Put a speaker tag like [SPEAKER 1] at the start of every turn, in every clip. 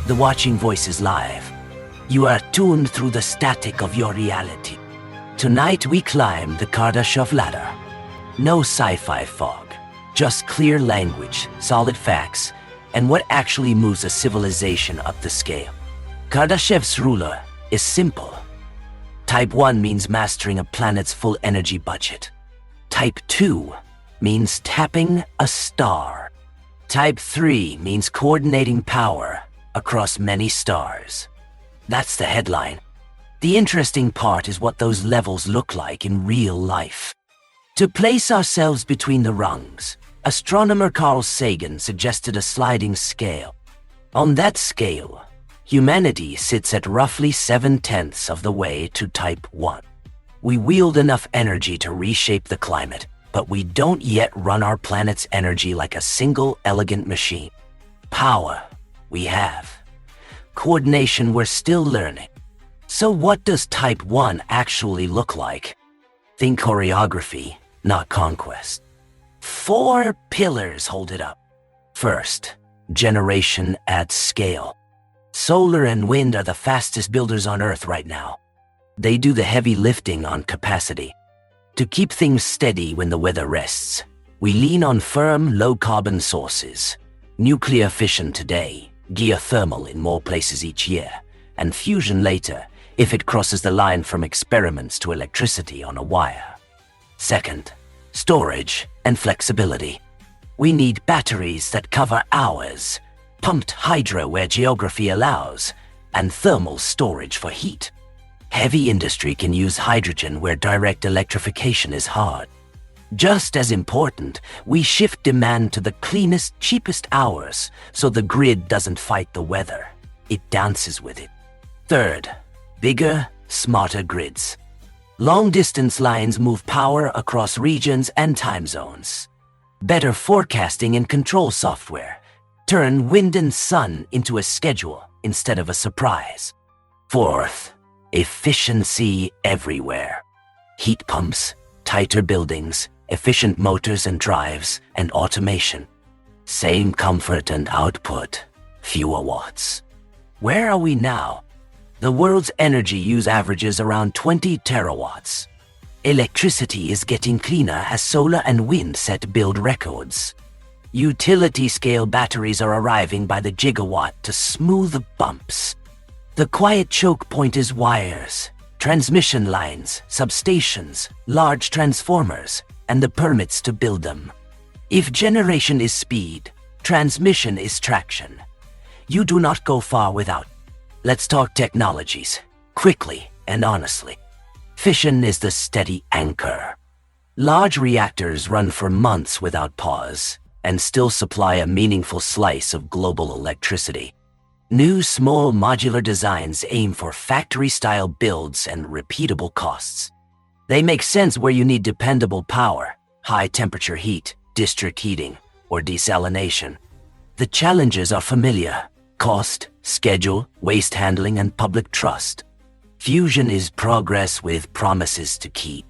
[SPEAKER 1] The watching voice is live. You are tuned through the static of your reality. Tonight we climb the Kardashev ladder. No sci-fi fog, just clear language, solid facts, and what actually moves a civilization up the scale. Kardashev's ruler is simple. Type 1 means mastering a planet's full energy budget. Type 2 means tapping a star. Type 3 means coordinating power across many stars. That's the headline. The interesting part is what those levels look like in real life. To place ourselves between the rungs, astronomer Carl Sagan suggested a sliding scale. On that scale, humanity sits at roughly 7/10 of the way to Type 1. We wield enough energy to reshape the climate, but we don't yet run our planet's energy like a single elegant machine. Power, we have. Coordination, we're still learning. So what does Type 1 actually look like? Think choreography, not conquest. 4 pillars hold it up. First, generation at scale. Solar and wind are the fastest builders on Earth right now. They do the heavy lifting on capacity. To keep things steady when the weather rests, we lean on firm, low-carbon sources. Nuclear fission today, geothermal in more places each year, and fusion later if it crosses the line from experiments to electricity on a wire. Second, storage and flexibility. We need batteries that cover hours, pumped hydro where geography allows, and thermal storage for heat. Heavy industry can use hydrogen where direct electrification is hard. Just as important, we shift demand to the cleanest, cheapest hours so the grid doesn't fight the weather. It dances with it. Third, bigger, smarter grids. Long-distance lines move power across regions and time zones. Better forecasting and control software. Turn wind and sun into a schedule instead of a surprise. Fourth, efficiency everywhere. Heat pumps, tighter buildings, efficient motors and drives, and automation. Same comfort and output, fewer watts. Where are we now? The world's energy use averages around 20 terawatts. Electricity is getting cleaner as solar and wind set build records. Utility-scale batteries are arriving by the gigawatt to smooth the bumps. The quiet choke point is wires, transmission lines, substations, large transformers, and the permits to build them. If generation is speed, transmission is traction. You do not go far without. Let's talk technologies, quickly and honestly. Fission is the steady anchor. Large reactors run for months without pause and still supply a meaningful slice of global electricity. New small modular designs aim for factory-style builds and repeatable costs. They make sense where you need dependable power, high-temperature heat, district heating, or desalination. The challenges are familiar: cost, schedule, waste handling, and public trust. Fusion is progress with promises to keep.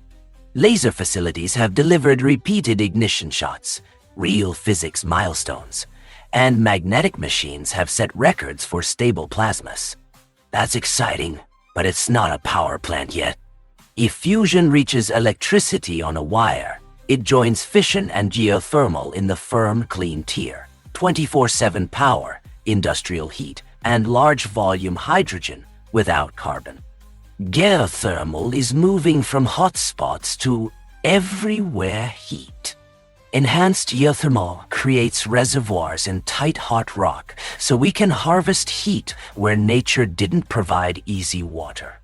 [SPEAKER 1] Laser facilities have delivered repeated ignition shots, real physics milestones, and magnetic machines have set records for stable plasmas. That's exciting, but it's not a power plant yet. If fusion reaches electricity on a wire, it joins fission and geothermal in the firm, clean tier. 24/7 power, industrial heat, and large volume hydrogen without carbon. Geothermal is moving from hotspots to everywhere heat. Enhanced geothermal creates reservoirs in tight hot rock so we can harvest heat where nature didn't provide easy water.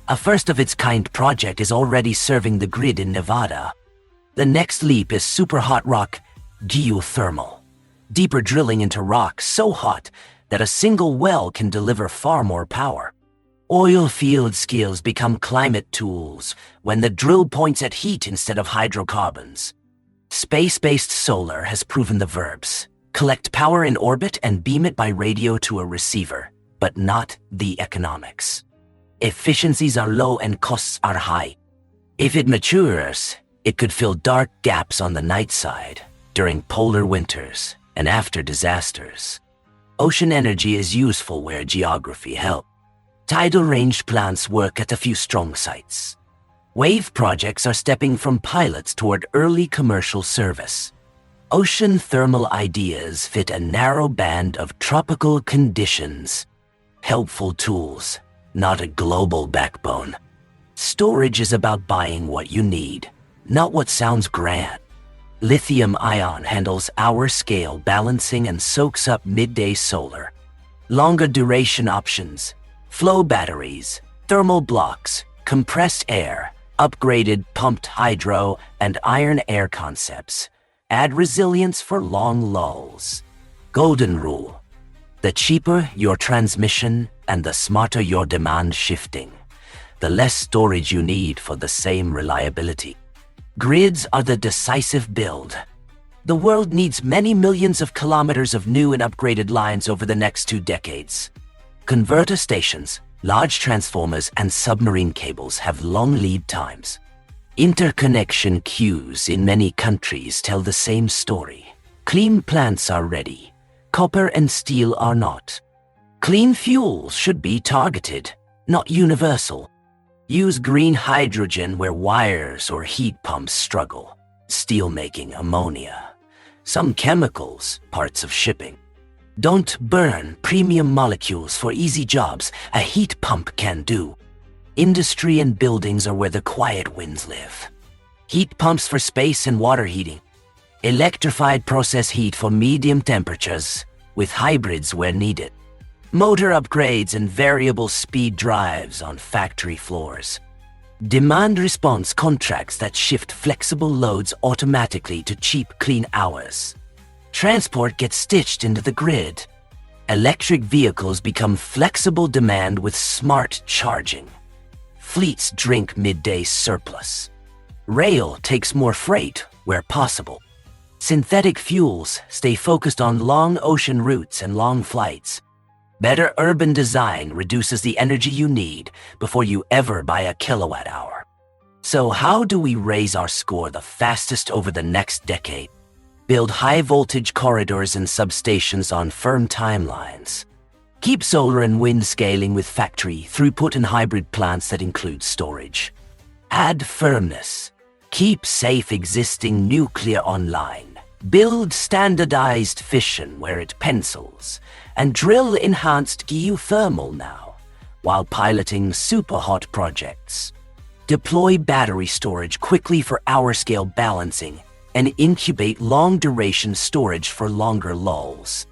[SPEAKER 1] A first-of-its-kind project is already serving the grid in Nevada. The next leap is super hot rock geothermal. Deeper drilling into rock so hot that a single well can deliver far more power. Oil field skills become climate tools when the drill points at heat instead of hydrocarbons. Space-based solar has proven the verbs: collect power in orbit and beam it by radio to a receiver, but not the economics. Efficiencies are low and costs are high. If it matures, it could fill dark gaps on the night side during polar winters and after disasters. Ocean energy is useful where geography helps. Tidal range plants work at a few strong sites. Wave projects are stepping from pilots toward early commercial service. Ocean thermal ideas fit a narrow band of tropical conditions. Helpful tools, not a global backbone. Storage is about buying what you need, not what sounds grand. Lithium-ion handles hour-scale balancing and soaks up midday solar. Longer duration options, flow batteries, thermal blocks, compressed air, upgraded pumped hydro, and iron air concepts add resilience for long lulls. Golden rule: the cheaper your transmission and the smarter your demand shifting, the less storage you need for the same reliability. Grids are the decisive build. The world needs many millions of kilometers of new and upgraded lines over the next 2 decades. Converter stations, large transformers, and submarine cables have long lead times. Interconnection queues in many countries tell the same story. Clean plants are ready. Copper and steel are not. Clean fuels should be targeted, not universal. Use green hydrogen where wires or heat pumps struggle. Steelmaking ammonia. Some chemicals, parts of shipping. Don't burn premium molecules for easy jobs a heat pump can do. Industry and buildings are where the quiet winds live. Heat pumps for space and water heating. Electrified process heat for medium temperatures, with hybrids where needed. Motor upgrades and variable speed drives on factory floors. Demand response contracts that shift flexible loads automatically to cheap, clean hours. Transport gets stitched into the grid. Electric vehicles become flexible demand with smart charging. Fleets drink midday surplus. Rail takes more freight where possible. Synthetic fuels stay focused on long ocean routes and long flights. Better urban design reduces the energy you need before you ever buy a kilowatt hour. So how do we raise our score the fastest over the next decade? Build high-voltage corridors and substations on firm timelines. Keep solar and wind scaling with factory throughput and hybrid plants that include storage. Add firmness. Keep safe existing nuclear online. Build standardized fission where it pencils. And drill enhanced geothermal now, while piloting super-hot projects. Deploy battery storage quickly for hour-scale balancing and incubate long-duration storage for longer lulls.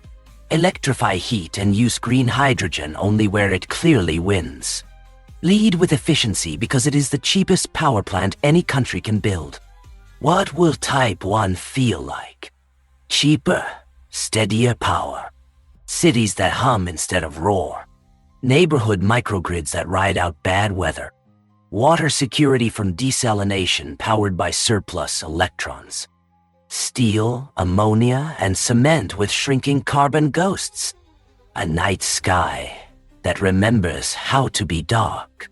[SPEAKER 1] Electrify heat and use green hydrogen only where it clearly wins. Lead with efficiency because it is the cheapest power plant any country can build. What will Type 1 feel like? Cheaper, steadier power. Cities that hum instead of roar. Neighborhood microgrids that ride out bad weather. Water security from desalination powered by surplus electrons. Steel, ammonia, and cement with shrinking carbon ghosts. A night sky that remembers how to be dark.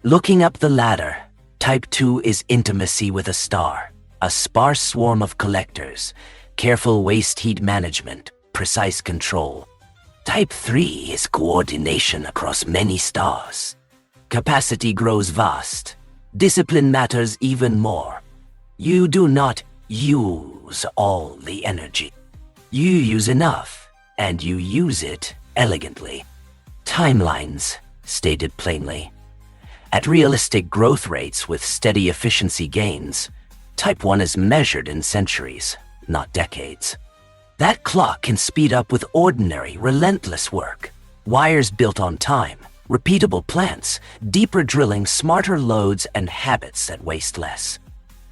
[SPEAKER 1] Looking up the ladder, Type 2 is intimacy with a star, a sparse swarm of collectors, careful waste heat management, precise control. Type 3 is coordination across many stars. Capacity grows vast. Discipline matters even more. You do not use all the energy. You use enough, and you use it elegantly. Timelines, stated plainly. At realistic growth rates with steady efficiency gains, Type 1 is measured in centuries, not decades. That clock can speed up with ordinary, relentless work. Wires built on time, repeatable plants, deeper drilling, smarter loads, and habits that waste less.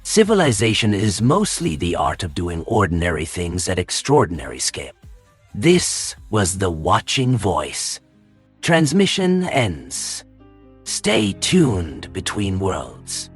[SPEAKER 1] Civilization is mostly the art of doing ordinary things at extraordinary scale. This was the watching voice. Transmission ends. Stay tuned between worlds.